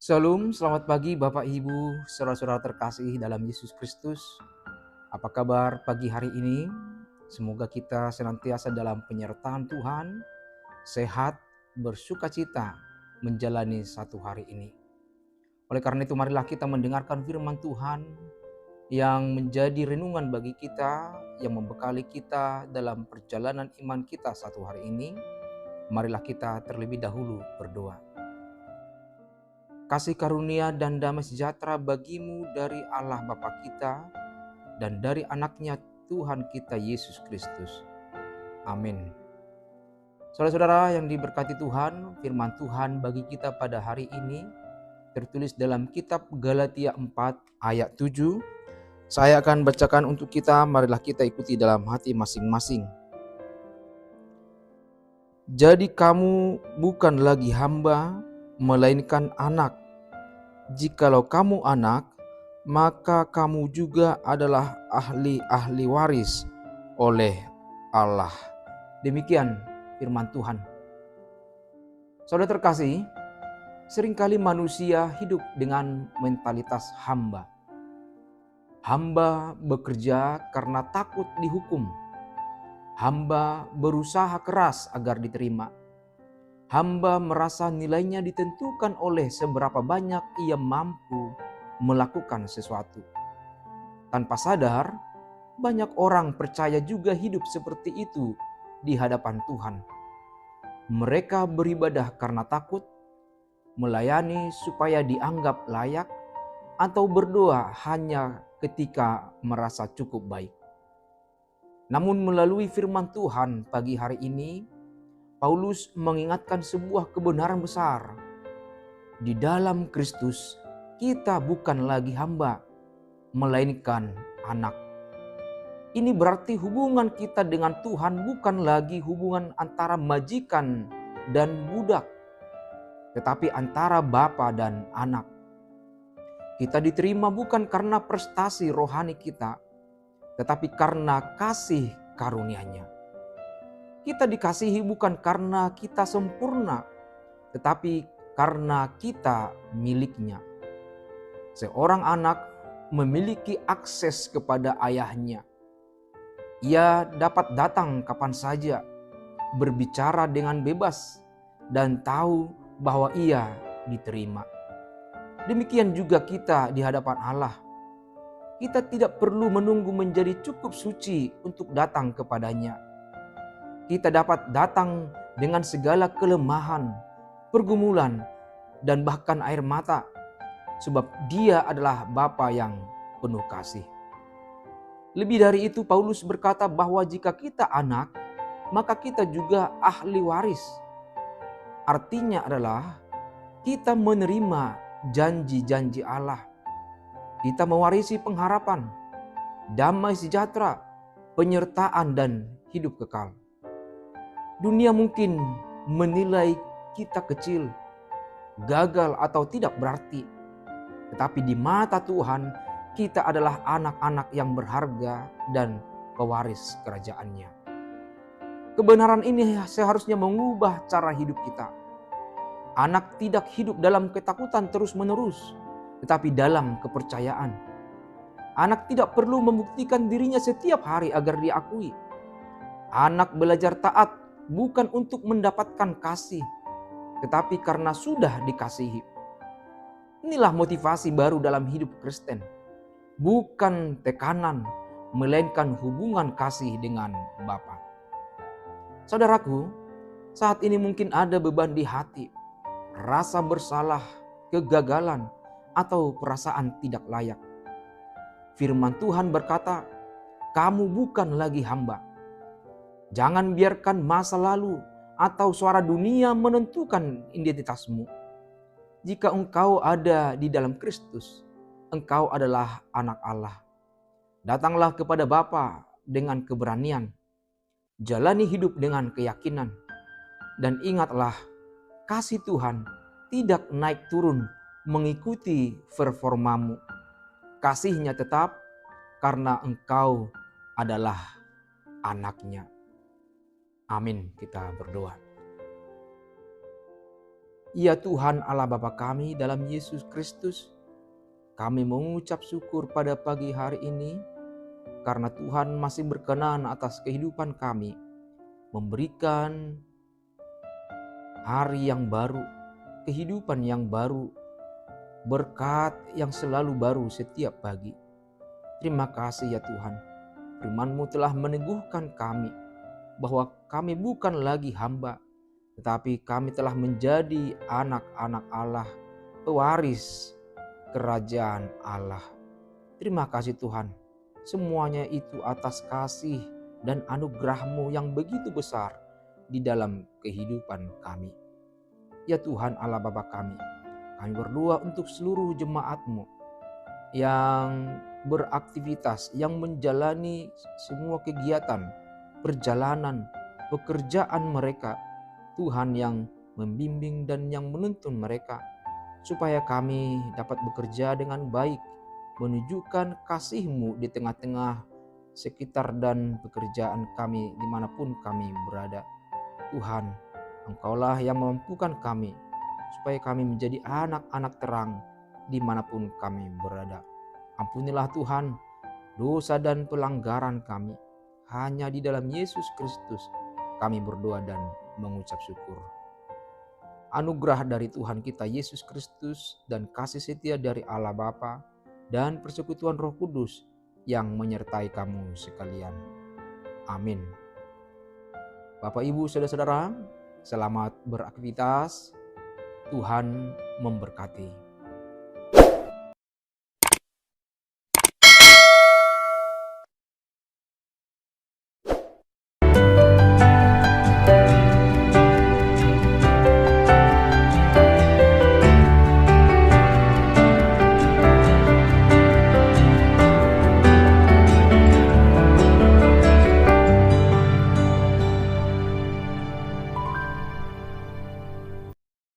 Shalom, selamat pagi Bapak Ibu, saudara-saudara terkasih dalam Yesus Kristus. Apa kabar pagi hari ini? Semoga kita senantiasa dalam penyertaan Tuhan, sehat, bersukacita menjalani satu hari ini. Oleh karena itu marilah kita mendengarkan firman Tuhan yang menjadi renungan bagi kita, yang membekali kita dalam perjalanan iman kita satu hari ini. Marilah kita terlebih dahulu berdoa. Kasih karunia dan damai sejahtera bagimu dari Allah Bapa kita dan dari anaknya Tuhan kita Yesus Kristus. Amin. Saudara-saudara yang diberkati Tuhan, firman Tuhan bagi kita pada hari ini tertulis dalam kitab Galatia 4 ayat 7. Saya akan bacakan untuk kita, marilah kita ikuti dalam hati masing-masing. Jadi kamu bukan lagi hamba, melainkan anak. Jikalau kamu anak, maka kamu juga adalah ahli-ahli waris oleh Allah. Demikian firman Tuhan. Saudara terkasih, seringkali manusia hidup dengan mentalitas hamba. Hamba bekerja karena takut dihukum. Hamba berusaha keras agar diterima. Hamba merasa nilainya ditentukan oleh seberapa banyak ia mampu melakukan sesuatu. Tanpa sadar, banyak orang percaya juga hidup seperti itu di hadapan Tuhan. Mereka beribadah karena takut, melayani supaya dianggap layak, atau berdoa hanya ketika merasa cukup baik. Namun melalui firman Tuhan pagi hari ini, Paulus mengingatkan sebuah kebenaran besar. Di dalam Kristus, kita bukan lagi hamba, melainkan anak. Ini berarti hubungan kita dengan Tuhan bukan lagi hubungan antara majikan dan budak, tetapi antara bapa dan anak. Kita diterima bukan karena prestasi rohani kita, tetapi karena kasih karunia-Nya. Kita dikasihi bukan karena kita sempurna, tetapi karena kita miliknya. Seorang anak memiliki akses kepada ayahnya. Ia dapat datang kapan saja, berbicara dengan bebas, dan tahu bahwa ia diterima. Demikian juga kita di hadapan Allah. Kita tidak perlu menunggu menjadi cukup suci untuk datang kepadanya. Kita dapat datang dengan segala kelemahan, pergumulan, dan bahkan air mata, sebab Dia adalah Bapa yang penuh kasih. Lebih dari itu, Paulus berkata bahwa jika kita anak, maka kita juga ahli waris. Artinya adalah kita menerima janji-janji Allah. Kita mewarisi pengharapan, damai sejahtera, penyertaan, dan hidup kekal. Dunia mungkin menilai kita kecil, gagal, atau tidak berarti. Tetapi di mata Tuhan, kita adalah anak-anak yang berharga dan pewaris kerajaan-Nya. Kebenaran ini seharusnya mengubah cara hidup kita. Anak tidak hidup dalam ketakutan terus-menerus, tetapi dalam kepercayaan. Anak tidak perlu membuktikan dirinya setiap hari agar diakui. Anak belajar taat bukan untuk mendapatkan kasih, tetapi karena sudah dikasihi. Inilah motivasi baru dalam hidup Kristen. Bukan tekanan, melainkan hubungan kasih dengan Bapa. Saudaraku, saat ini mungkin ada beban di hati, rasa bersalah, kegagalan, atau perasaan tidak layak. Firman Tuhan berkata, kamu bukan lagi hamba. Jangan biarkan masa lalu atau suara dunia menentukan identitasmu. Jika engkau ada di dalam Kristus, engkau adalah anak Allah. Datanglah kepada Bapa dengan keberanian. Jalani hidup dengan keyakinan. Dan ingatlah, kasih Tuhan tidak naik turun mengikuti performamu. Kasih-Nya tetap karena engkau adalah anak-Nya. Amin. Kita berdoa. Ya Tuhan Allah Bapa kami dalam Yesus Kristus, kami mengucap syukur pada pagi hari ini karena Tuhan masih berkenan atas kehidupan kami, memberikan hari yang baru, kehidupan yang baru, berkat yang selalu baru setiap pagi. Terima kasih ya Tuhan, firman-Mu telah meneguhkan kami bahwa kami bukan lagi hamba, tetapi kami telah menjadi anak-anak Allah, pewaris kerajaan Allah. Terima kasih Tuhan, semuanya itu atas kasih dan anugerah-Mu yang begitu besar di dalam kehidupan kami. Ya Tuhan Allah Bapa kami berdoa untuk seluruh jemaat-Mu yang beraktivitas, yang menjalani semua kegiatan, perjalanan, pekerjaan mereka. Tuhan yang membimbing dan yang menuntun mereka, supaya kami dapat bekerja dengan baik, menunjukkan kasih-Mu di tengah-tengah sekitar dan pekerjaan kami dimanapun kami berada. Tuhan, Engkaulah yang memampukan kami, supaya kami menjadi anak-anak terang dimanapun kami berada. Ampunilah Tuhan dosa dan pelanggaran kami. Hanya di dalam Yesus Kristus kami berdoa dan mengucap syukur. Anugerah dari Tuhan kita Yesus Kristus dan kasih setia dari Allah Bapa dan persekutuan Roh Kudus yang menyertai kamu sekalian. Amin. Bapak, Ibu, Saudara-saudara, selamat beraktivitas. Tuhan memberkati.